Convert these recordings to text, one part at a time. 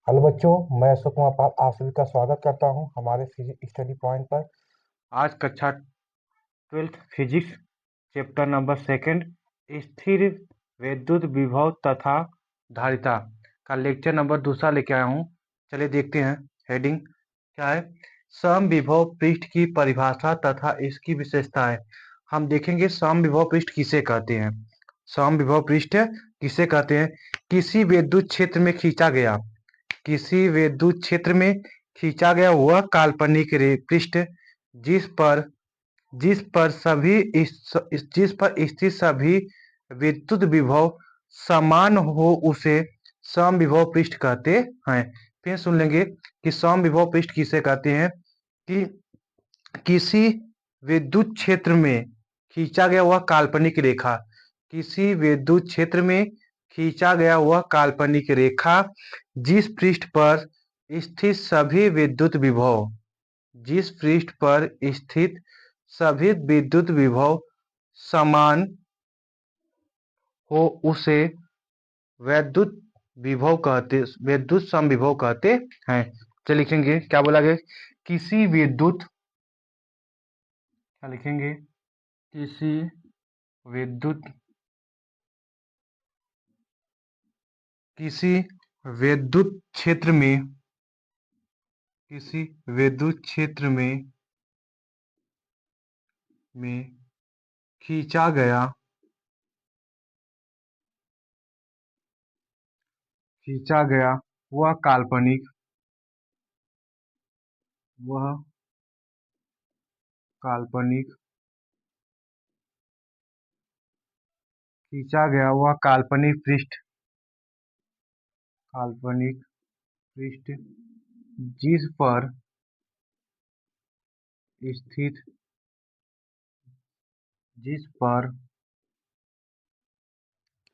Hello बच्चों, मैं अशोक कुमार पाल आप सभी का स्वागत करता हूं हमारे फिजिक्स स्टडी पॉइंट पर। आज कक्षा 12th physics chapter number second स्थिर विद्युत विभव तथा धारिता का लेक्चर नंबर दूसरा लेके आया हूं। चलिए देखते हैं। हेडिंग क्या है? समविभव पृष्ठ की परिभाषा तथा इसकी विशेषताएं। हम देखेंगे समविभव पृष्ठ किसे कहते हैं। समविभव पृष्ठ किसे कहते हैं? किसी विद्युत क्षेत्र में खींचा गया किसी विद्युत क्षेत्र में खींचा गया वह काल्पनिक पृष्ठ जिस पर जिस पर सभी जिस पर स्थित सभी विद्युत विभव समान हो उसे समविभव पृष्ठ कहते हैं। फिर सुन लेंगे कि समविभव पृष्ठ किसे कहते हैं। कि किसी विद्युत क्षेत्र में खींचा गया वह काल्पनिक रेखा किसी विद्युत क्षेत्र में खींचा गया वह काल्पनिक रेखा जिस पृष्ठ पर स्थित सभी विद्युत विभव जिस पृष्ठ पर स्थित सभी विद्युत विभव समान हो उसे वैद्युत विद्युत समविभव कहते हैं। चलिए लिखेंगे, क्या बोला गया? किसी विद्युत क्या लिखेंगे? किसी विद्युत किसी विद्युत क्षेत्र में किसी विद्युत क्षेत्र में खींचा गया वह वह काल्पनिक खींचा गया वह काल्पनिक पृष्ठ जिस पर स्थित जिस पर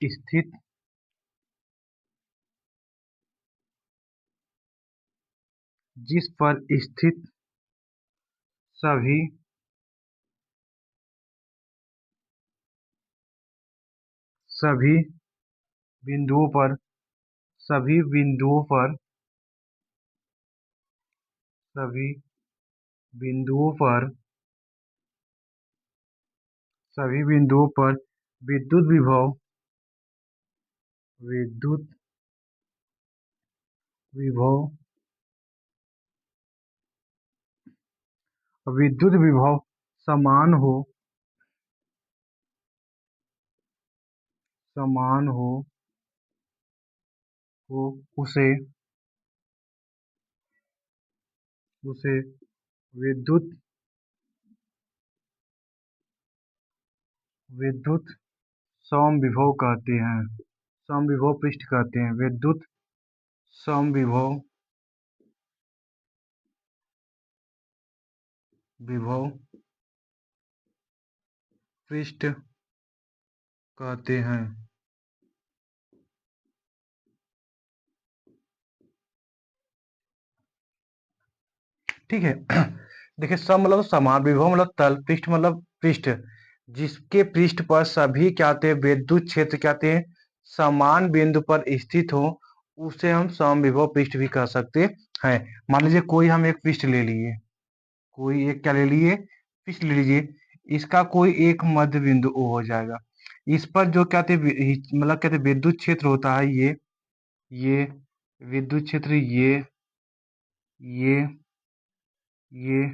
स्थित जिस पर स्थित सभी सभी बिंदुओं पर सभी बिंदुओं पर सभी बिंदुओं पर सभी बिंदुओं पर विद्युत विभव विद्युत विभव समान हो समान हो हो उसे उसे विद्युत विद्युत समविभव कहते हैं। समविभव पृष्ठ कहते हैं। विद्युत समविभव विभव पृष्ठ कहते हैं। ठीक है। देखिए, सम मतलब समान, विभव मतलब तल, पृष्ठ मतलब पृष्ठ जिसके पृष्ठ पर सभी क्या होते हैं? विद्युत क्षेत्र क्या होते हैं? समान बिंदु पर स्थित हो उसे हम समविभव पृष्ठ भी कह सकते हैं। मान लीजिए कोई हम एक पृष्ठ ले लिए कोई एक क्या ले लिए पृष्ठ ले लीजिए। इसका कोई एक मध्य बिंदु O हो जाएगा। इस पर जो क्या कहते हैं मतलब कहते हैं विद्युत क्षेत्र होता है ये विद्युत क्षेत्र ये ये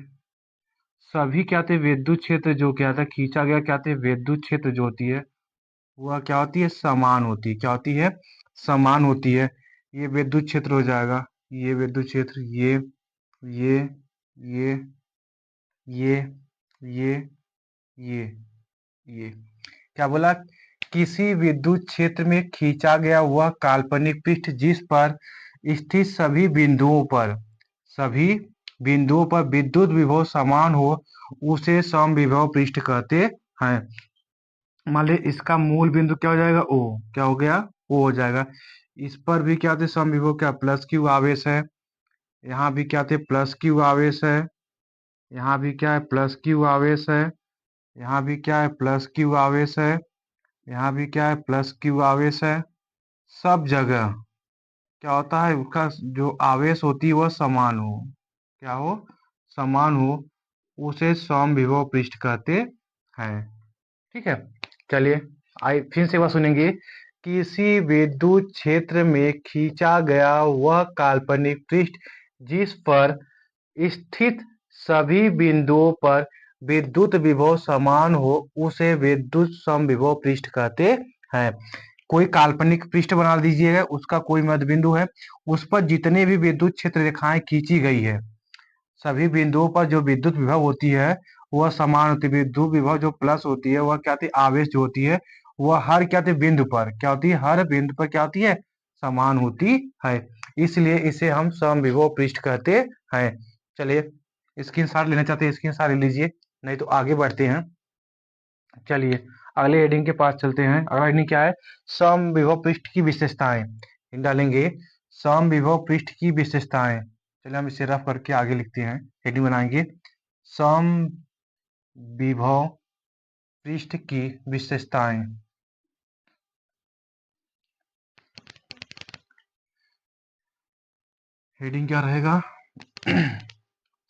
सभी क्या थे विद्युत क्षेत्र जो क्या था खींचा गया क्या थे विद्युत क्षेत्र जो होती है वह क्या होती है? समान होती है। क्या होती है? समान होती है। ये विद्युत क्षेत्र हो जाएगा। ये विद्युत क्षेत्र ये ये ये ये ये ये क्या बोला? किसी विद्युत क्षेत्र में खींचा गया वह काल्पनिक पृष्ठ जिस पर स्थित सभी बिंदुओं पर विद्युत विभव समान हो उसे समविभव पृष्ठ कहते हैं। मान लीजिए इसका मूल बिंदु क्या हो जाएगा? ओ। क्या हो गया? ओ हो जाएगा। इस पर भी क्या थे? समविभव क्या प्लस क्यू आवेश है। यहाँ भी क्या थे? प्लस क्यू आवेश है। यहाँ भी क्या है? प्लस क्यू आवेश है। यहाँ भी क्या है? प्लस क्यू आवेश है। यहाँ भी क्या है? प्लस क्यू आवेश है। सब जगह क्या होता है, उसका जो आवेश होती है वह समान हो, क्या हो, समान हो, उसे समविभव पृष्ठ कहते हैं। ठीक है, चलिए आइए फिर से एक बार सुनेंगे। किसी विद्युत क्षेत्र में खींचा गया वह काल्पनिक पृष्ठ जिस पर स्थित सभी बिंदुओं पर विद्युत विभव समान हो उसे विद्युत समविभव पृष्ठ कहते हैं। कोई काल्पनिक पृष्ठ बना दीजिएगा, उसका कोई मध्य बिंदु है, उस पर जितने भी विद्युत क्षेत्र रेखाएं खींची गई है, सभी बिंदुओं पर जो विद्युत विभव होती है वह समान होती है। विद्युत विभव जो प्लस होती है वह क्या होती है, आवेश जो होती है वह हर क्या होती है, बिंदु पर क्या होती है, हर बिंदु पर क्या होती है, समान होती है। इसलिए इसे हम समविभव पृष्ठ कहते हैं। चलिए स्क्रीनशॉट लेना चाहते हैं स्क्रीनशॉट ले लीजिए, नहीं तो आगे बढ़ते हैं। चलिए अगले हेडिंग के पास चलते हैं। अगला हेडिंग क्या है, समविभव पृष्ठ की विशेषताएं। इन डालेंगे समविभव पृष्ठ की विशेषताएं। चलिए हम इसे रफ करके आगे लिखते हैं, हेडिंग बनाएंगे समविभव पृष्ठ की विशेषताएं। हेडिंग क्या रहेगा,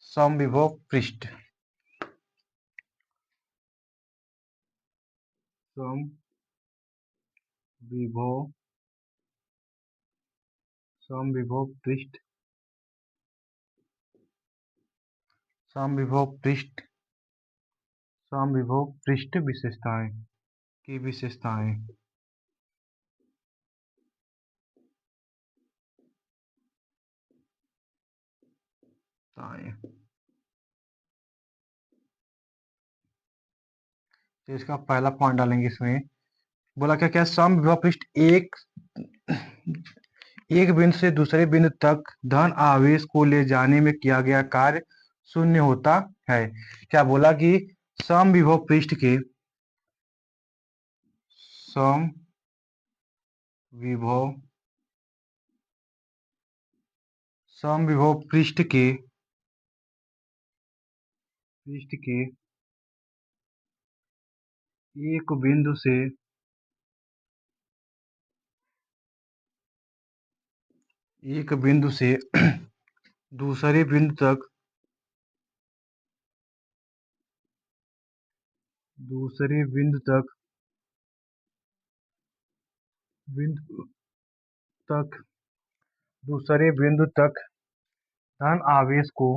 समविभव पृष्ठ, समविभव समविभव पृष्ठ, समविभव पृष्ठ, समविभव पृष्ठ विशेषताएं की विशेषताएं। तो इसका पहला पॉइंट डालेंगे इसमें, बोला क्या क्या, समविभव पृष्ठ एक एक बिंदु से दूसरे बिंदु तक धन आवेश को ले जाने में किया गया कार्य शून्य होता है। क्या बोला कि समविभव पृष्ठ के, समविभव समविभव पृष्ठ के एक बिंदु से एक बिंदु से दूसरे बिंदु तक दूसरे बिंदु तक बिंदु तक दूसरे बिंदु तक धन आवेश को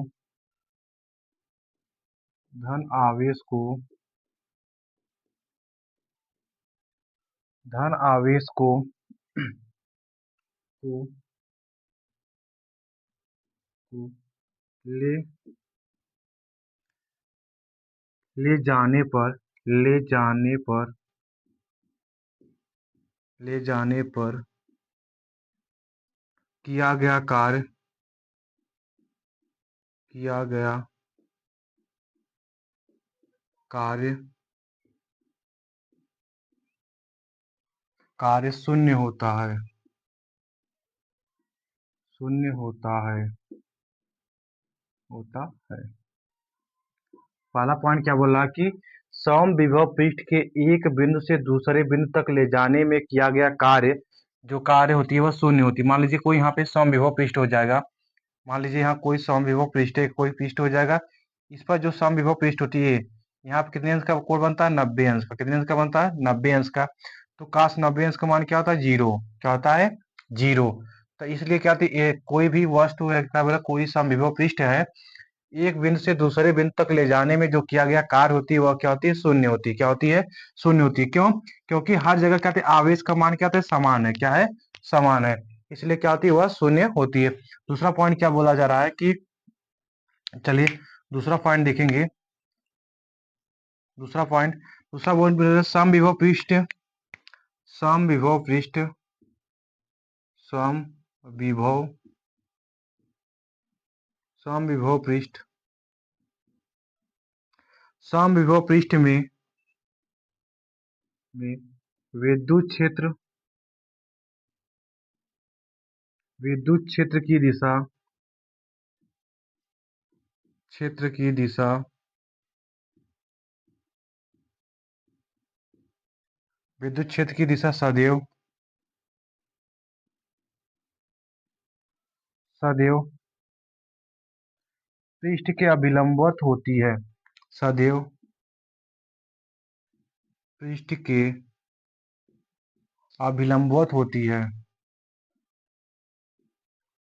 धन आवेश को धन आवेश को, को ले ले जाने पर ले जाने पर ले जाने पर किया गया कार्य किया गया कार्य कार्य शून्य होता है, शून्य होता है। पहला पॉइंट क्या बोला कि समविभव पृष्ठ के एक बिंदु से दूसरे बिंदु तक ले जाने में किया गया कार्य, जो कार्य होती है वह शून्य होती है। मान लीजिए कोई यहाँ पे समविभव पृष्ठ हो जाएगा, मान लीजिए यहाँ कोई समविभव पृष्ठ है, कोई पृष्ठ हो जाएगा, इस पर जो समविभव पृष्ठ होती है यहाँ पे कितने अंश का कोण बनता है, 90 अंश का। कितने अंश का बनता है, 90 अंश का। तो काश 90 अंश का मान क्या होता है, जीरो। क्या होता है, जीरो। तो इसलिए क्या होती है, कोई भी वस्तु है, क्या बोला, कोई समविभव पृष्ठ है, एक बिंदु से दूसरे बिंदु तक ले जाने में जो किया गया कार्य होती है वह क्या होती है, शून्य होती है। क्या होती है, शून्य होती है। क्यों, क्योंकि हर जगह क्या होती है, आवेश का मान क्या होता है, समान है। क्या है, समान है, इसलिए क्या होती है, वह शून्य होती है। दूसरा पॉइंट क्या बोला जा रहा है कि, चलिए दूसरा पॉइंट देखेंगे। दूसरा पॉइंट समविभव पृष्ठ, समविभव पृष्ठ समविभव समविभव पृष्ठ समविभव पृष्ठ में विद्युत क्षेत्र विद्युत क्षेत्र की दिशा क्षेत्र की दिशा विद्युत क्षेत्र की दिशा सदैव सदैव पृष्ठ के अभिलंबवत होती है। सदैव पृष्ठ के अभिलंबवत होती है।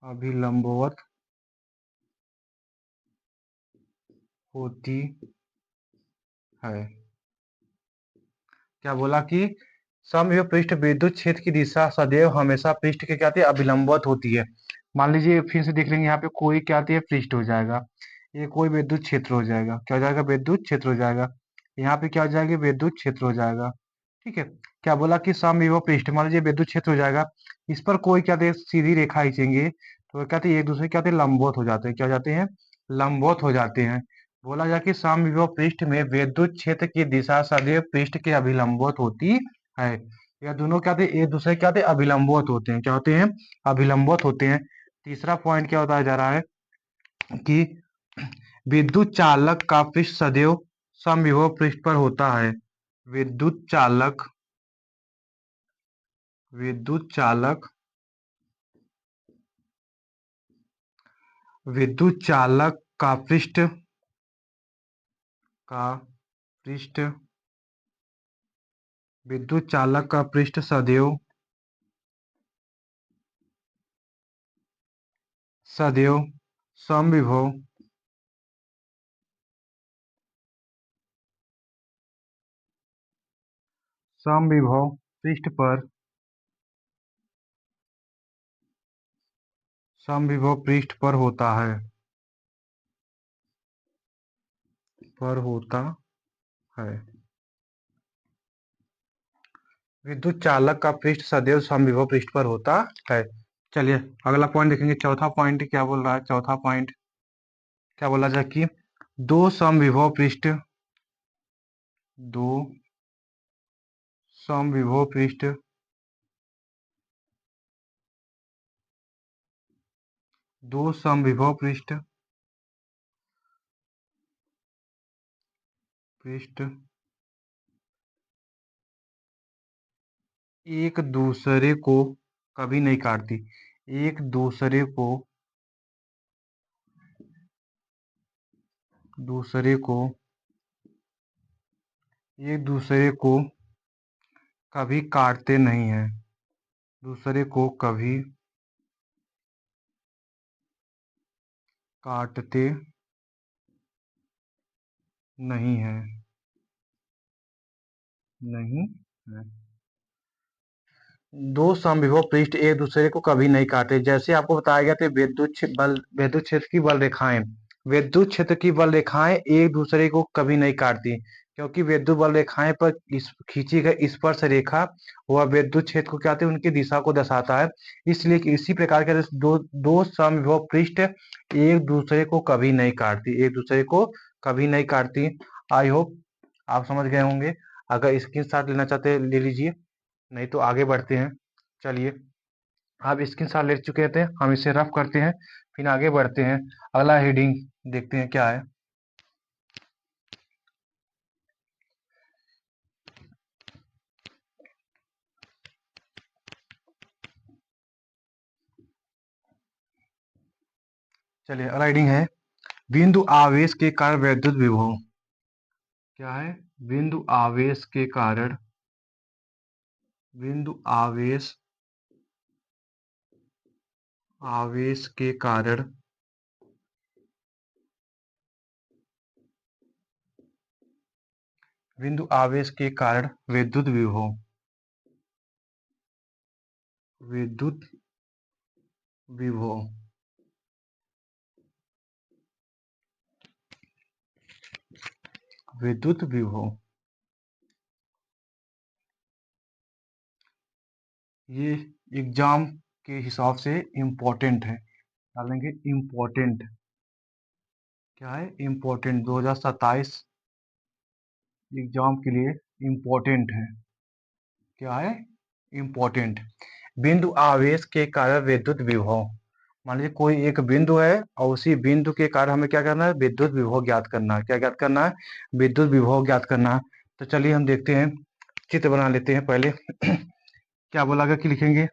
अभिलंबवत होती है। क्या बोला कि समविभव पृष्ठ विद्युत क्षेत्र की दिशा सदैव हमेशा पृष्ठ के क्या आती है, अभिलंबवत होती है। मान लीजिए फिर से देख लेंगे, यहाँ पे कोई क्या आती है, पृष्ठ हो जाएगा, ये कोई विद्युत क्षेत्र हो जाएगा, क्या हो जाएगा, विद्युत क्षेत्र हो जाएगा। यहाँ पे क्या हो जाएगा, विद्युत क्षेत्र हो जाएगा। ठीक है। क्या बोला कि समविभव पृष्ठ, मान लीजिए विद्युत क्षेत्र हो जाएगा, इस पर कोई क्या आती है, सीधी रेखा खींचेंगे तो क्या आती है, एक दूसरे क्या आते हैं, लंबवत हो जाते हैं। क्या हो जाते हैं, लंबवत हो जाते हैं। बोला जाए कि समविभव पृष्ठ में विद्युत क्षेत्र की दिशा सदैव पृष्ठ के अभिलंबवत होती है। यह दोनों क्या थे, एक दूसरे क्या थे, अभिलंबवत होते हैं। क्या होते हैं, अभिलंबवत होते हैं। तीसरा पॉइंट क्या बताया जा रहा है कि विद्युत चालक का पृष्ठ सदैव समविभव पृष्ठ पर होता है। विद्युत चालक, विद्युत चालक, विद्युत चालक का पृष्ठ, का पृष्ठ, विद्युत चालक का पृष्ठ सदैव, सदैव समविभव, समविभव पृष्ठ पर, समविभव पृष्ठ पर होता है, पर होता है। विद्युत चालक का पृष्ठ सदैव समविभव पृष्ठ पर होता है। चलिए अगला पॉइंट देखेंगे। चौथा पॉइंट क्या बोल रहा है, चौथा पॉइंट क्या बोला जाए कि दो समविभव पृष्ठ, दो समविभव पृष्ठ, दो समविभव पृष्ठ, पृष्ठ एक दूसरे को कभी नहीं काटती। एक दूसरे को, दूसरे को, एक दूसरे को कभी काटते नहीं है। दूसरे को कभी काटते नहीं है, नहीं है। दो समविभव पृष्ठ एक दूसरे को कभी नहीं काटे। जैसे आपको बताया गया था विद्युत क्षेत्र की बल रेखाएं, विद्युत क्षेत्र की बल रेखाएं एक दूसरे को कभी नहीं काटती, क्योंकि विद्युत बल रेखाएं पर इस खींची गई स्पर्श रेखा वह विद्युत क्षेत्र को क्या कहते हैं, उनकी दिशा को दर्शाता है। इसलिए कि इसी प्रकार के दो दो समविभव पृष्ठ एक दूसरे को कभी नहीं काटती, एक दूसरे को कभी नहीं काटती। आई होप आप समझ गए होंगे। अगर स्क्रीनशॉट लेना चाहते हैं ले लीजिए, नहीं तो आगे बढ़ते हैं। चलिए आप स्क्रीनशॉट ले चुके थे, हम इसे रफ करते हैं फिर आगे बढ़ते हैं। अगला हेडिंग देखते हैं क्या है। चलिए अगला हेडिंग है बिंदु आवेश के कारण वैद्युत विभव। क्या है, बिंदु आवेश के कारण, बिंदु आवेश, आवेश के कारण बिंदु आवेश के कारण विद्युत विभव, विद्युत विभव, विद्युत विभव, ये एग्जाम के हिसाब से इम्पोर्टेंट है, डालेंगे इम्पोर्टेंट। क्या है, इम्पोर्टेंट 2027 एग्जाम के लिए इम्पोर्टेंट है। क्या है, इम्पोर्टेंट। बिंदु आवेश के कारण विद्युत विभव। मान लीजिए कोई एक बिंदु है और उसी बिंदु के कारण हमें क्या करना है, विद्युत विभव ज्ञात करना है। क्या ज्ञात करना है, विद्युत विभव ज्ञात करना है। तो चलिए हम देखते हैं, चित्र बना लेते हैं पहले। क्या बोला गया कि लिखेंगे,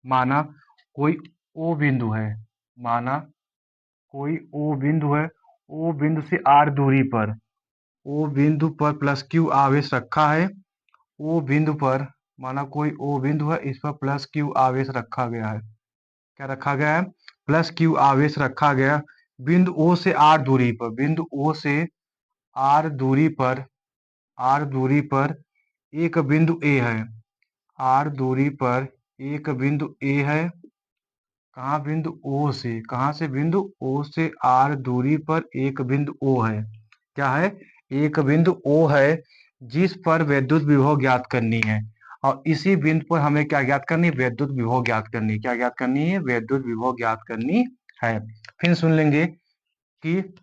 माना कोई ओ बिंदु है, माना कोई O बिंदु है, O बिंदु से R दूरी पर, O बिंदु पर प्लस Q आवेश रखा है। O बिंदु पर माना कोई O बिंदु है, इस पर प्लस Q आवेश रखा गया है। क्या रखा गया है? प्लस Q आवेश रखा गया। बिंदु O से R दूरी पर, बिंदु O से R दूरी पर, R दूरी पर एक बिंदु A है। R दूरी पर एक बिंदु A है। कहाँ? बिंदु O से। कहाँ से? बिंदु O से R दूरी पर एक बिंदु O है। क्या है? एक बिंदु O है जिस पर विद्युत विभव ज्ञात करनी है, और इसी बिंदु पर हमें क्या ज्ञात करनी है? विद्युत विभव ज्ञात करनी है। क्या ज्ञात करनी है? विद्युत विभव ज्ञात करनी है। फिर सुन लेंगे कि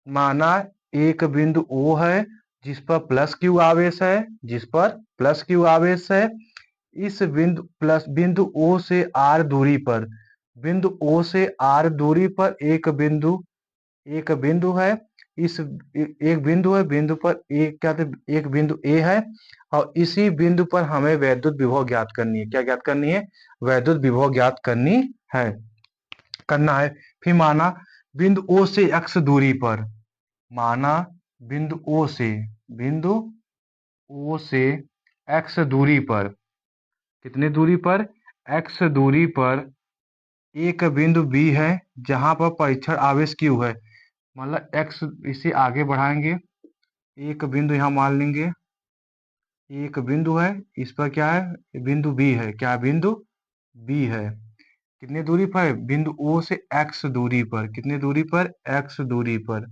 माना एक बिंदु O है जिस पर प्लस Q आवेश है, जिस पर प्लस Q आवेश है। इस बिंदु O से R दूरी पर, बिंदु O से R दूरी पर एक बिंदु है। इस एक बिंदु है, बिंदु पर एक क्या थे? एक बिंदु A है, और इसी बिंदु पर हमें वैद्युत विभव ज्ञात करनी है। क्या ज्ञात करनी है? वैद्युत विभव ज्ञात है करना है। फिर माना बिंदु O से X दूरी पर, माना बिंदु O से X दूरी पर, कितने दूरी पर? X दूरी पर एक बिंदु B है जहां पर परीक्षण आवेश Q है। मतलब X, इसे आगे बढ़ाएंगे, एक बिंदु यहाँ मान लेंगे, एक बिंदु है, इस पर क्या है? बिंदु B है। क्या बिंदु B है? कितने दूरी पर? बिंदु O से X दूरी पर। कितने दूरी पर? X दूरी पर।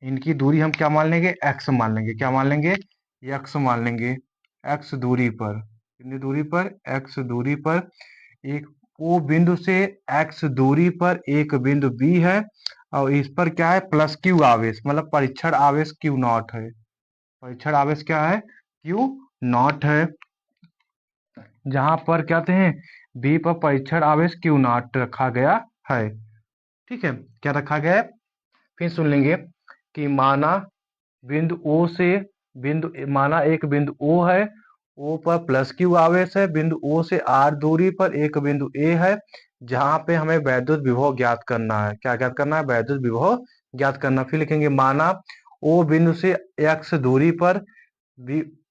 इनकी दूरी हम क्या मान लेंगे? X मान लेंगे। क्या मान लेंगे? X मान लेंगे। X दूरी पर, कितनी दूरी पर? X दूरी पर एक O बिंदु से X दूरी पर एक बिंदु B है, और इस पर क्या है? प्लस Q आवेश, मतलब परीक्षण आवेश Q नॉट है। परीक्षण आवेश क्या है? Q नॉट है। जहां पर क्या कहते हैं? B पर परीक्षण आवेश Q नॉट रखा गया है। ठीक है, क्या रखा गया है? फिर सुन लेंगे कि माना बिंदु O से माना एक बिंदु O है, O पर प्लस Q आवेश है। बिंदु O से R दूरी पर एक बिंदु A है जहां पे हमें वैद्युत विभव ज्ञात करना है। क्या ज्ञात करना है? वैद्युत विभव ज्ञात करना। फिर लिखेंगे माना O बिंदु से X दूरी पर,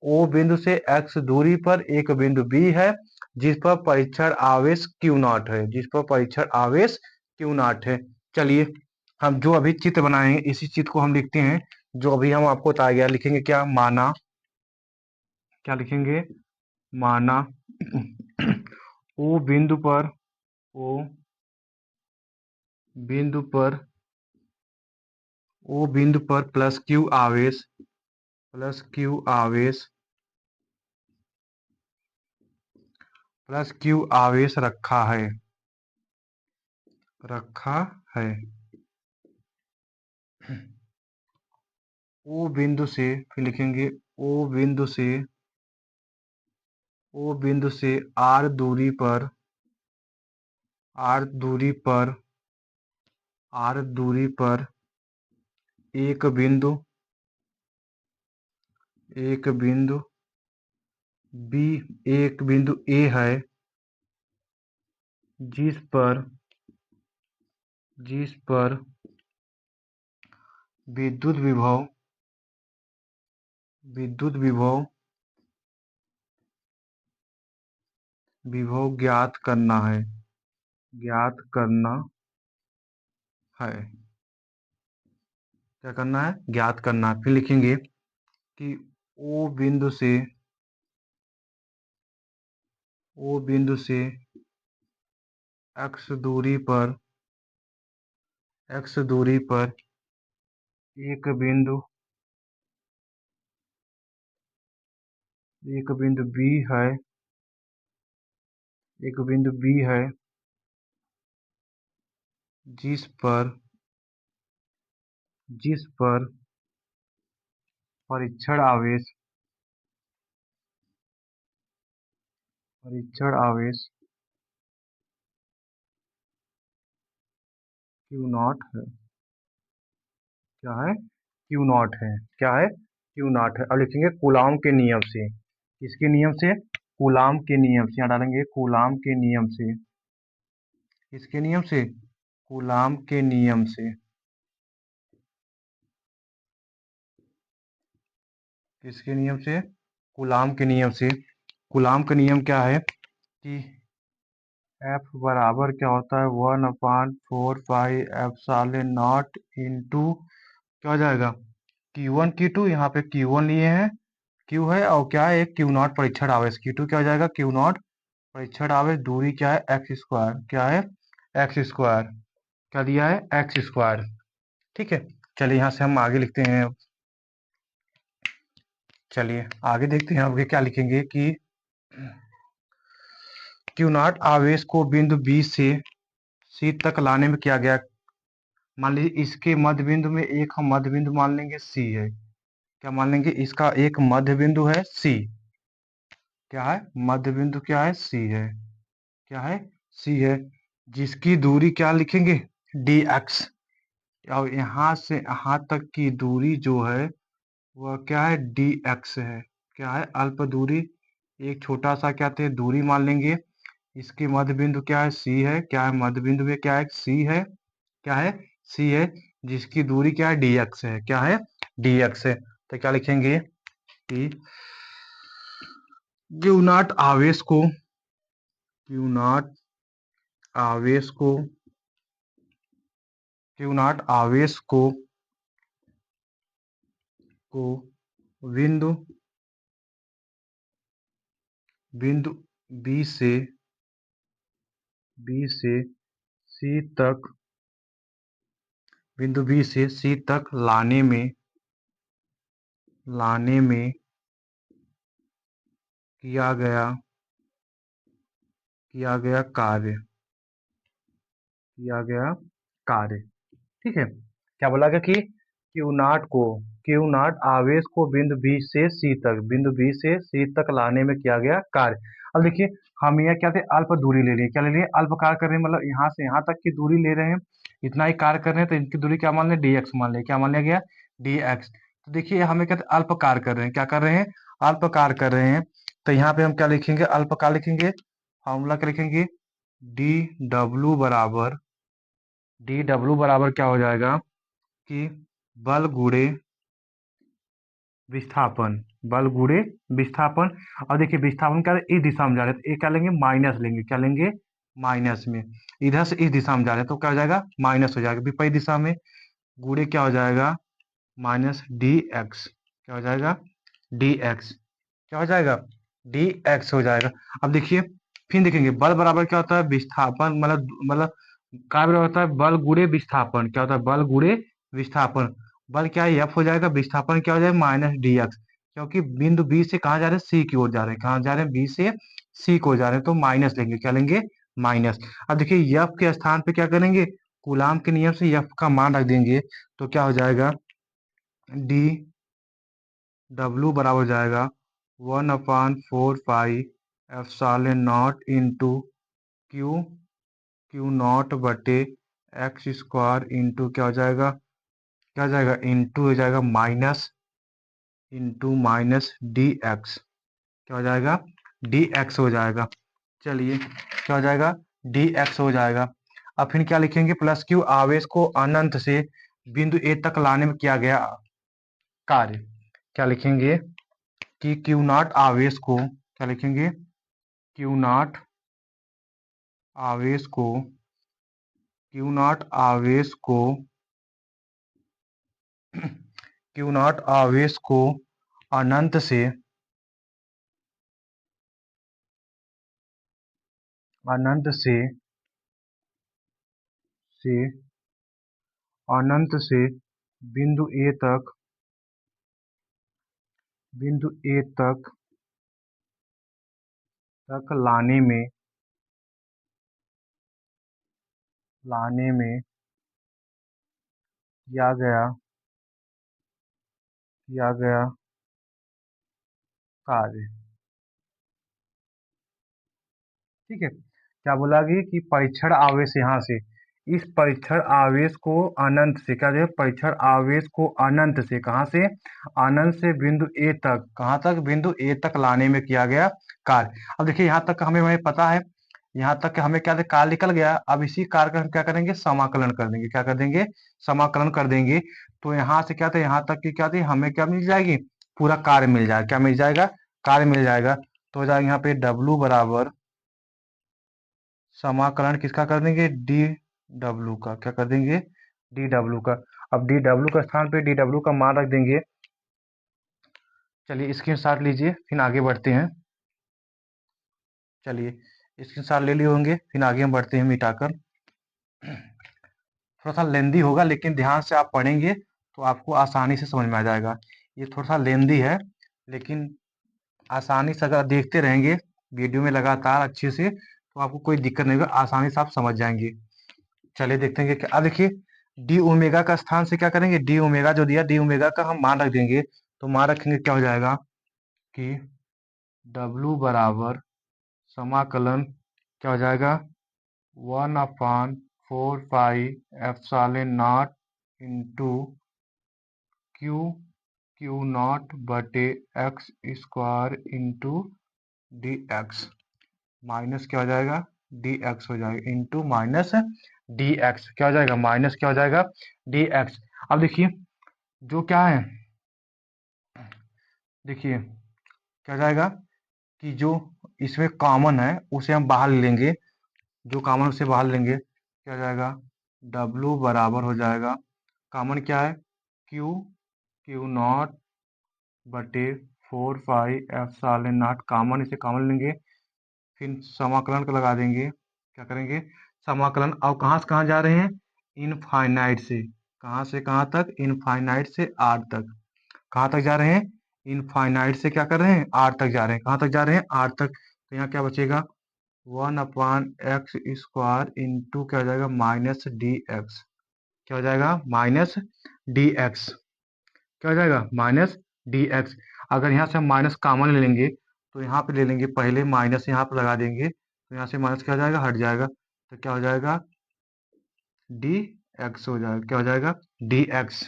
O बिंदु से X दूरी पर एक बिंदु B है जिस पर परीक्षण आवेश Q नॉट है, जिस पर परीक्षण आवेश Q नॉट है। चलिए, हम जो अभी चित्र बनाएंगे इसी चित्र को हम लिखते हैं, जो अभी हम आपको बताया गया। लिखेंगे क्या? माना, क्या लिखेंगे? माना O बिंदु पर, O बिंदु पर, O बिंदु पर प्लस Q आवेश, प्लस Q आवेश, प्लस Q आवेश रखा है, रखा है। O बिंदु से, फिर लिखेंगे O बिंदु से, O बिंदु से R दूरी पर, R दूरी पर, R दूरी पर एक बिंदु B, एक बिंदु A है जिस पर विद्युत विभव ज्ञात करना है, ज्ञात करना है। क्या करना है? ज्ञात करना है। फिर लिखेंगे कि O बिंदु से, O बिंदु से X दूरी पर, X दूरी पर एक बिंदु B है, एक बिंदु B है जिस पर परीक्षण आवेश, Q नॉट है। क्या है? Q नॉट है। क्या है? Q नॉट है। अब लिखेंगे कूलाम के नियम से। किसके नियम से? कूलाम के नियम से। यहाँ डालेंगे कूलाम के नियम से। किसके नियम से? कूलाम के नियम से, किसके नियम से? कूलाम के नियम से। कूलाम का नियम क्या है कि एफ बराबर क्या होता है 1/4 पाई एप्सिलॉन नॉट इंटू क्या हो जाएगा Q1 Q2, यहाँ पे Q1 लिए हैं, Q है और क्या है एक Q0 परीक्षण आवेश, Q2 क्या हो जाएगा Q0 परीक्षण आवेश, दूरी क्या है एक्स स्क्वायर, क्या है एक्स स्क्वायर, क्या दिया है एक्स स्क्वायर। ठीक है, चलिए यहाँ से हम आगे लिखते हैं। चलिए आगे देखते हैं आगे क्या लिखेंगे कि Q0 आवेश को बिंदु B से C तक लाने में किया गया, मान लीजिए इसके मध्य बिंदु में एक हम मध्य बिंदु मान लेंगे C है, क्या मान लेंगे इसका एक मध्य बिंदु है C, क्या है मध्य बिंदु, क्या है C है, क्या है C है, जिसकी दूरी क्या लिखेंगे dx, और यहाँ से यहाँ तक की दूरी जो है वह क्या है dx है, क्या है अल्प दूरी, एक छोटा सा क्या थे दूरी मान लेंगे, इसके मध्य बिंदु क्या है C है, क्या है मध्य बिंदु में क्या है C है, क्या है C है, जिसकी दूरी क्या है dx है, क्या है dx है। तो क्या लिखेंगे कि क्यू नॉट आवेश को, क्यू नॉट आवेश को, क्यू नॉट आवेश को बिंदु बिंदु बी से सी तक, बिंदु बी से सी तक लाने में किया गया कार्य, किया गया कार्य। ठीक है, क्या बोला गया कि क्यू नॉट आवेश को बिंदु बी से सी तक, बिंदु बी से सी तक लाने में किया गया कार्य। अब देखिए हम यहाँ क्या थे अल्प दूरी ले रहे हैं, क्या ले रहे हैं अल्प कार्य कर रहे हैं, मतलब यहाँ से यहाँ तक की दूरी ले रहे हैं, इतना ही कार्य कर रहे हैं, तो इनकी दूरी क्या मान लें dx मान लें, क्या मान लिया गया dx। तो देखिए हमें कहते हैं अल्प कार्य कर रहे हैं, क्या कर रहे हैं अल्प कार्य कर रहे हैं, तो यहाँ पे हम क्या लिखेंगे अल्प कार्य लिखेंगे, फॉर्मूला क्या लिखेंगे डी डब्ल्यू बराबर क्या हो जाएगा कि बल गुणे विस्थापन, बल गुणे विस्थापन। और देखिए विस्थापन क्या है इस दिशा में जा रहे हैं, तो ये क्या लेंगे माइनस लेंगे, क्या लेंगे माइनस में, इधर से इस दिशा में जा रहे हैं तो क्या हो जाएगा माइनस हो जाएगा विपरीत दिशा में, गुणे क्या हो जाएगा माइनस डी एक्स, क्या हो जाएगा डी एक्स, क्या हो जाएगा डी एक्स हो जाएगा। अब देखिए फिर देखेंगे बल बराबर क्या होता है विस्थापन, मतलब काय बराबर होता है बल गुणे विस्थापन, क्या होता है बल गुणे विस्थापन, बल क्या है एफ हो जाएगा, विस्थापन क्या हो जाएगा माइनस डी एक्स, क्योंकि बिंदु बी से कहाँ जा रहे हैं सी की ओर जा रहे हैं, कहाँ जा रहे हैं बी से सी को जा रहे हैं, तो माइनस लेंगे, क्या लेंगे माइनस। अब देखिए एफ के स्थान पे क्या करेंगे कूलाम के नियम से एफ का मान रख देंगे, तो क्या हो जाएगा डी डब्ल्यू बराबर हो जाएगा 1/4 pi epsilon not into Q not बटे एक्स स्क्वायर इंटू क्या हो जाएगा, क्या हो जाएगा इंटू हो जाएगा माइनस डी एक्स, क्या हो जाएगा डी एक्स हो जाएगा। चलिए क्या हो जाएगा डी एक्स हो जाएगा। अब फिर क्या लिखेंगे प्लस क्यू आवेश को अनंत से बिंदु ए तक लाने में किया गया कार्य, क्या लिखेंगे कि क्यू नॉट आवेश को, क्या लिखेंगे क्यू नॉट आवेश को, क्यू नॉट आवेश को क्यू नॉट आवेश को अनंत से, अनंत से अनंत से बिंदु ए तक, बिंदु ए तक लाने में किया गया कार्य। ठीक है, क्या बोला गया कि परीक्षण आवेश यहाँ से, इस परीक्षण आवेश को अनंत से क्या है परीक्षण आवेश को अनंत से, कहाँ से अनंत से बिंदु ए तक, कहाँ तक बिंदु ए तक लाने में किया गया कार्य। अब देखिए यहाँ तक हमें पता है यहाँ तक कि हमें क्या कार निकल गया। अब इसी कार का हम क्या करेंगे, समाकलन कर देंगे। क्या कर देंगे, समाकलन कर देंगे। तो यहाँ से क्या था, यहाँ तक की क्या थी, हमें क्या मिल जाएगी, पूरा कार्य मिल जाएगा। क्या मिल जाएगा, कार्य मिल जाएगा। तो हो जाएगा यहाँ पे W बराबर समाकलन किसका कर देंगे, डी डब्ल्यू का। क्या कर देंगे, डी डब्ल्यू का। अब डी डब्ल्यू का स्थान पे डी डब्ल्यू का मान रख देंगे। चलिए स्क्रीनशॉट लीजिए, फिर आगे बढ़ते हैं। चलिए स्क्रीनशॉट ले लिए होंगे, फिर आगे हम बढ़ते हैं मिटाकर। थोड़ा सा लेंदी होगा, लेकिन ध्यान से आप पढ़ेंगे तो आपको आसानी से समझ में आ जाएगा। ये थोड़ा सा लेंदी है, लेकिन आसानी से अगर देखते रहेंगे वीडियो में लगातार अच्छे से, तो आपको कोई दिक्कत नहीं होगा, आसानी से आप समझ जाएंगे। चलिए देखते हैं कि अब देखिए डी ओमेगा का स्थान से क्या करेंगे, डी ओमेगा जो दिया, डी ओमेगा का हम मान रख देंगे। तो मान रखेंगे क्या हो जाएगा कि W बराबर समाकलन क्या हो जाएगा, 1/4 pi epsilon not into Q not बटे x square into d x, minus क्या हो जाएगा, डी एक्स हो जाएगा, इंटू माइनस डी एक्स क्या हो जाएगा, माइनस क्या हो जाएगा, डी एक्स। अब देखिए जो क्या है, देखिए क्या हो जाएगा कि जो इसमें कॉमन है उसे हम बाहर ले लेंगे। जो कॉमन उसे बाहर लेंगे, क्या हो जाएगा, W बराबर हो जाएगा, कॉमन क्या है, क्यू क्यू नॉट बटे 4 पाई एप्सिलॉन नॉट, कॉमन इसे कॉमन लेंगे। फिर समाकलन को लगा देंगे। क्या करेंगे, समाकलन। अब कहाँ से कहाँ जा रहे हैं, इनफाइनाइट से, कहाँ से कहाँ तक, इनफाइनाइट से आर तक। कहाँ तक जा रहे हैं, इनफाइनाइट से क्या कर रहे हैं, आर तक जा रहे हैं। कहाँ तक जा रहे हैं, आर तक। तो यहाँ क्या बचेगा, 1/x² इंटू क्या हो जाएगा, माइनस डी एक्स। क्या हो जाएगा, माइनस डी एक्स। क्या हो जाएगा, माइनस डी एक्स। अगर यहाँ से हम माइनस कॉमन ले लेंगे, तो यहाँ पे ले लेंगे पहले, माइनस यहाँ पे लगा देंगे, तो यहाँ से माइनस क्या हो जाएगा, हट जाएगा। तो क्या हो जाएगा, डी एक्स हो जाएगा। क्या हो जाएगा, डी एक्स।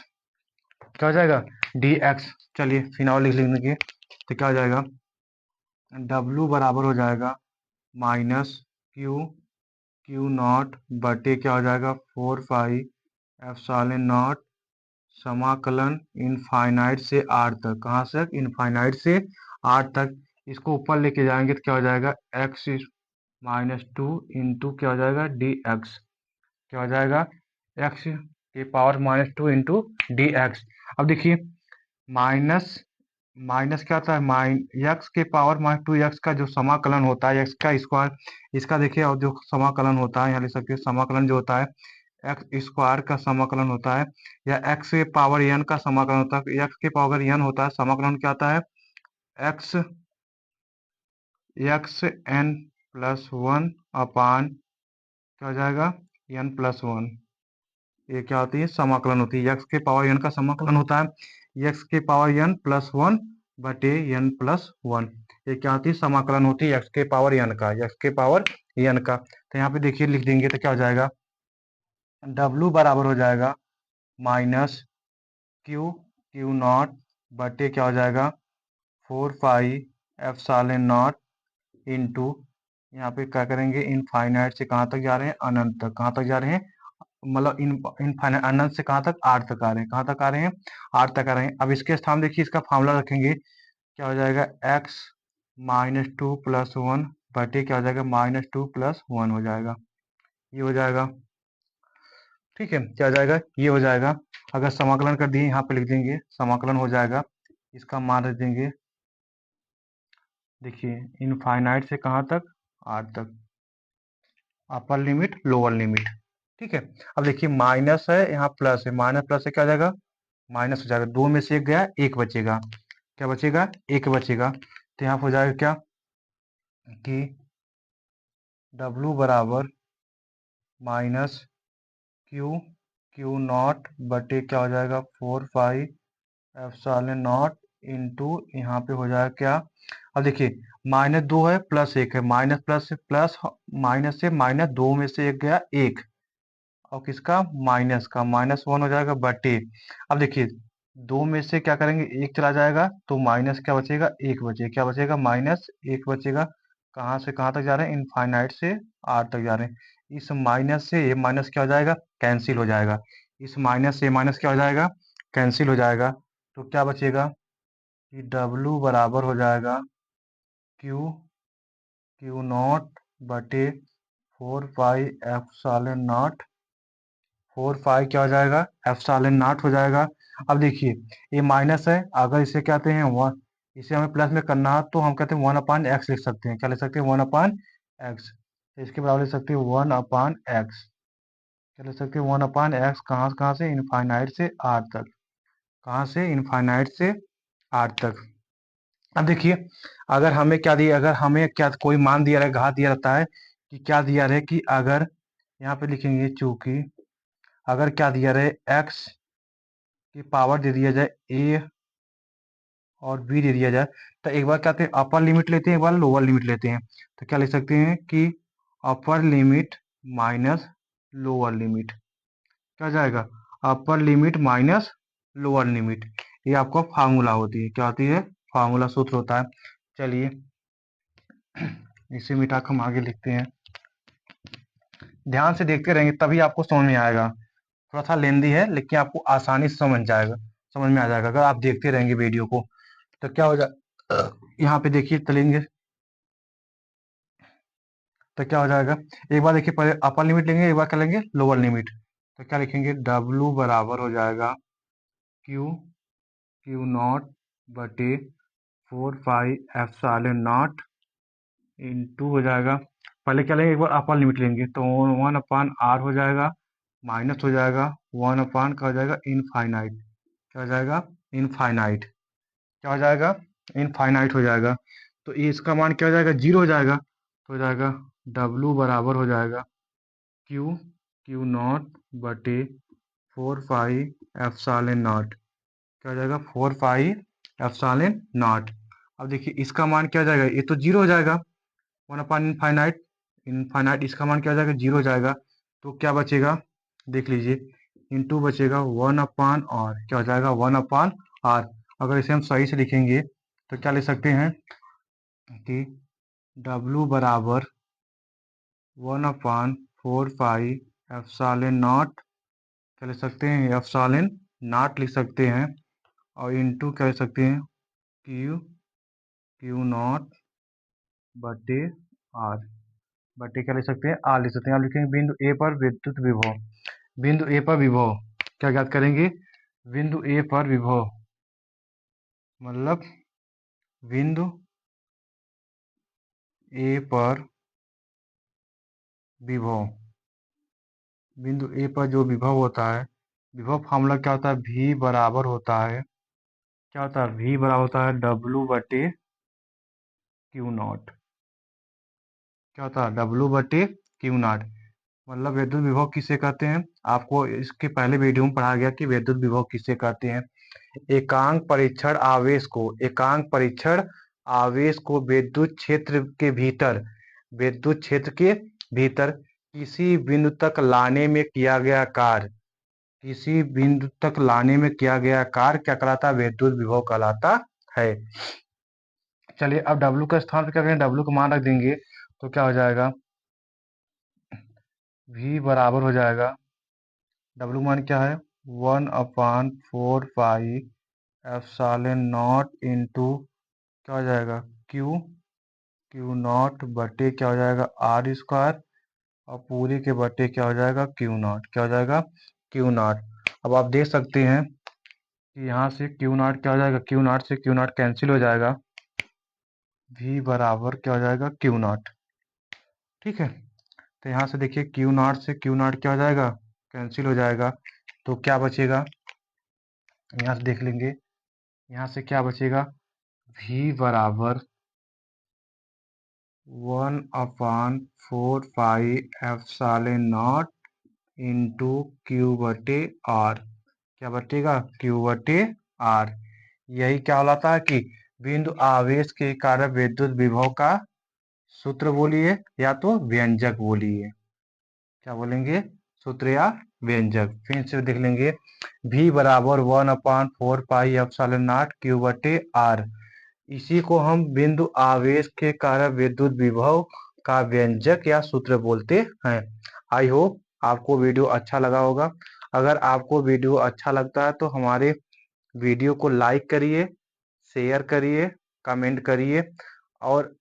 क्या हो जाएगा, डी एक्स। चलिए फिर और लिख लेंगे। तो क्या हो जाएगा, W बराबर हो जाएगा माइनस क्यू क्यू नॉट बटे क्या हो जाएगा, 4 पाई एप्सिलॉन नॉट समाकलन इनफाइनाइट से आर तक। कहाँ से, इनफाइनाइट से आर तक। इसको ऊपर लेके जाएंगे तो क्या हो जाएगा, x-2 इंटू क्या हो जाएगा, डी एक्स। क्या हो जाएगा, x⁻² इंटू डी एक्स। अब देखिए माइनस माइनस क्या होता है, x⁻²x का जो समाकलन होता है, x का स्क्वायर, इसका देखिए, और जो समाकलन होता है यहाँ लिख सकते हैं, समाकलन जो होता है एक्स स्क्वायर का समाकलन होता है, या एक्स के पावर एन का समाकलन होता है। एक्स के पावर एन होता है, समाकलन क्या आता है, एक्स n+1 क्या हो जाएगा, n+1। ये क्या होती है, समाकलन होती है, एक्स के पावर एन का समाकलन होता है, एक्स के पावर n+1 बटे n+1। ये क्या होती है, समाकलन होती है एक्स के पावर एन का, एक्स के पावर एन का। तो यहाँ पे देखिए लिख देंगे तो क्या हो जाएगा, W बराबर हो जाएगा माइनस क्यू नॉट बटे क्या हो जाएगा, 4 पाई एप्सिलॉन नॉट इंटू, यहाँ पे क्या करेंगे, इनफाइनाइट से कहाँ तक जा रहे हैं, अनंत तक। कहाँ तक जा रहे हैं, मतलब इनफाइनाइट, अनंत से कहाँ तक, आर तक आ रहे हैं। कहाँ तक आ रहे हैं, आर तक आ रहे हैं। अब इसके स्थान देखिए, इसका फॉर्मूला रखेंगे। क्या हो जाएगा, x-2+1 बटे क्या हो जाएगा, -2+1 हो जाएगा। ये हो जाएगा, ठीक है। क्या हो जाएगा, ये हो जाएगा। अगर समाकलन कर दिए, यहाँ पे लिख देंगे, समाकलन हो जाएगा, इसका मान रख देंगे। देखिए इनफाइनाइट से कहाँ तक, आर तक, अपर लिमिट लोअर लिमिट, ठीक है। अब देखिए माइनस है, यहाँ प्लस है, माइनस प्लस से क्या हो जाएगा, माइनस हो जाएगा। दो में से एक गया, एक बचेगा। क्या बचेगा, एक बचेगा। तो यहाँ हो जाएगा क्या कि W बराबर माइनस क्यू नॉट बटे क्या हो जाएगा, 4 पाई एप्सिलॉन नॉट इंटू, यहाँ पे हो जाएगा क्या। अब देखिए -2 है, +1 है, माइनस प्लस से प्लस, माइनस से माइनस, दो में से एक गया, एक, और किसका, माइनस का, -1 हो जाएगा बटे। अब देखिए दो में से क्या करेंगे, एक चला जाएगा, तो माइनस क्या बचेगा, एक बचेगा। क्या बचेगा, -1 बचेगा। कहाँ से कहाँ तक जा रहे हैं, इनफाइनाइट से आर तक जा रहे हैं। इस माइनस से ये माइनस क्या हो जाएगा, कैंसिल हो जाएगा। इस माइनस से माइनस क्या हो जाएगा, कैंसिल हो जाएगा। तो क्या बचेगा कि डब्लू बराबर हो जाएगा क्यू क्यू नॉट बटे 4 पाई एप्सिलॉन नॉट। 4 पाई क्या हो जाएगा, एप्सिलॉन नॉट हो जाएगा। अब देखिए ये माइनस है, अगर इसे कहते हैं वन, इसे हमें प्लस में करना है तो हम कहते हैं 1/x लिख सकते हैं। क्या लिख सकते हैं, 1/x। इसके बराबर लिख सकते हैं 1/x। क्या लिख सकते हैं, 1/x। कहाँ से, इनफाइनाइट से आर तक। कहाँ से, इनफाइनाइट से आर तक। अब देखिए अगर हमें क्या दिया, अगर हमें क्या कोई मान दिया रहा है, घात दिया रहता है कि क्या दिया रहे कि अगर यहाँ पे लिखेंगे चूंकि अगर क्या दिया रहे x की पावर दे दिया जाए a और b दे दिया जाए, तो एक बार क्या कहते हैं अपर लिमिट लेते हैं, एक बार लोअर लिमिट लेते हैं। तो क्या लिख सकते हैं कि upper limit minus lower limit क्या हो जाएगा, upper limit minus lower limit. ये आपको फार्मूला होती है, क्या होती है, फार्मूला, सूत्र होता है। चलिए इसे मिटा कर हम आगे लिखते हैं। ध्यान से देखते रहेंगे तभी आपको समझ में आएगा। थोड़ा सा लेंदी है लेकिन आपको आसानी से समझ में आ जाएगा अगर आप देखते रहेंगे वीडियो को। तो क्या हो जाए, यहाँ पे देखिए चलेंगे तो क्या हो जाएगा, एक बार देखिए पहले अपर लिमिट लेंगे, एक बार क्या लेंगे लोअर लिमिट। तो क्या लिखेंगे, डब्लू बराबर हो जाएगा क्यू क्यू नॉट बटे 4 पाई एप्सिलॉन नॉट इंटू हो जाएगा। पहले क्या लेंगे, एक बार अपर लिमिट लेंगे तो 1/r हो जाएगा, माइनस हो जाएगा 1/, क्या हो जाएगा, इनफाइनाइट। क्या हो जाएगा, इनफाइनाइट। क्या हो जाएगा, इनफाइनाइट हो जाएगा। तो ये इसका मान क्या हो जाएगा, जीरो हो जाएगा। तो हो जाएगा डब्लू बराबर हो जाएगा क्यू क्यू नॉट बटे 4 पाई एप्सिलॉन नॉट। क्या हो जाएगा, 4 पाई एप्सिलॉन नॉट। अब देखिए इसका मान क्या हो जाएगा, ये तो जीरो हो जाएगा, 1/, इनफाइनाइट। इनफाइनाइट इसका मान क्या हो जाएगा, जीरो हो जाएगा। तो क्या बचेगा, देख लीजिए, इंटू बचेगा 1/r। क्या हो जाएगा, 1/r। अगर इसे हम सही से लिखेंगे तो क्या लिख सकते हैं कि W बराबर 1/4 पाई एप्सिलॉन नॉट। क्या लिख सकते हैं, एप्सिलॉन नॉट लिख सकते हैं। और इंटू क्या लिख सकते हैं, क्यू क्यू नॉट बटे आर। बटे क्या लिख सकते हैं, आर लिख सकते हैं। आप लिखेंगे बिंदु ए पर विद्युत विभव। बिंदु ए पर विभव क्या ज्ञात करेंगे, बिंदु ए पर विभव मतलब बिंदु ए पर विभव, बिंदु ए पर जो विभव होता है, विभव फॉर्मूला क्या होता है, V बराबर होता है, क्या होता है, V बराबर होता है W बटे क्यू नॉट। क्या होता है, W बटे क्यू नॉट। मतलब विद्युत विभव किसे कहते हैं, आपको इसके पहले वीडियो में पढ़ा गया कि विद्युत विभव किसे कहते हैं। एकांक परीक्षण आवेश को विद्युत क्षेत्र के भीतर, विद्युत क्षेत्र के भीतर किसी बिंदु तक लाने में किया गया कार्य, किसी बिंदु तक लाने में किया गया कार्य क्या कहलाता है, विद्युत विभव कहलाता है। चलिए अब W का स्थान पर क्या करेंगे, W का मान रख देंगे तो क्या हो जाएगा, V बराबर हो जाएगा, W मान क्या है, 1/4 पाई एप्सिलॉन नॉट इंटू क्या हो जाएगा, क्यू क्यू नॉट बटे क्या हो जाएगा, आर स्क्वायर। और पूरी के बटे क्या हो जाएगा, क्यू नॉट। क्या हो जाएगा, क्यू नॉट। अब आप देख सकते हैं कि यहाँ से क्यू नॉट क्या हो जाएगा, क्यू नॉट से क्यू नॉट कैंसिल हो जाएगा, V बराबर क्या हो जाएगा, क्यू नॉट। ठीक है, तो यहाँ से देखिए क्यू नॉट से क्यू नॉट क्या हो जाएगा, कैंसिल हो जाएगा। तो क्या बचेगा, यहाँ से देख लेंगे, यहाँ से क्या बचेगा, V बराबर 1/4 pi epsilon not into Q बटे आर। क्या बटेगा, क्यू बटे आर। यही क्या कहलाता है कि बिंदु आवेश के कारण विद्युत विभव का सूत्र बोलिए या तो व्यंजक बोलिए। क्या बोलेंगे, सूत्र या व्यंजक। फिर से देख लेंगे, V बराबर 1/4 पाई एप्सिलॉन नॉट क्यू बटे आर। इसी को हम बिंदु आवेश के कारण विद्युत विभव का व्यंजक या सूत्र बोलते हैं। आई होप आपको वीडियो अच्छा लगा होगा। अगर आपको वीडियो अच्छा लगता है तो हमारे वीडियो को लाइक करिए, शेयर करिए, कमेंट करिए और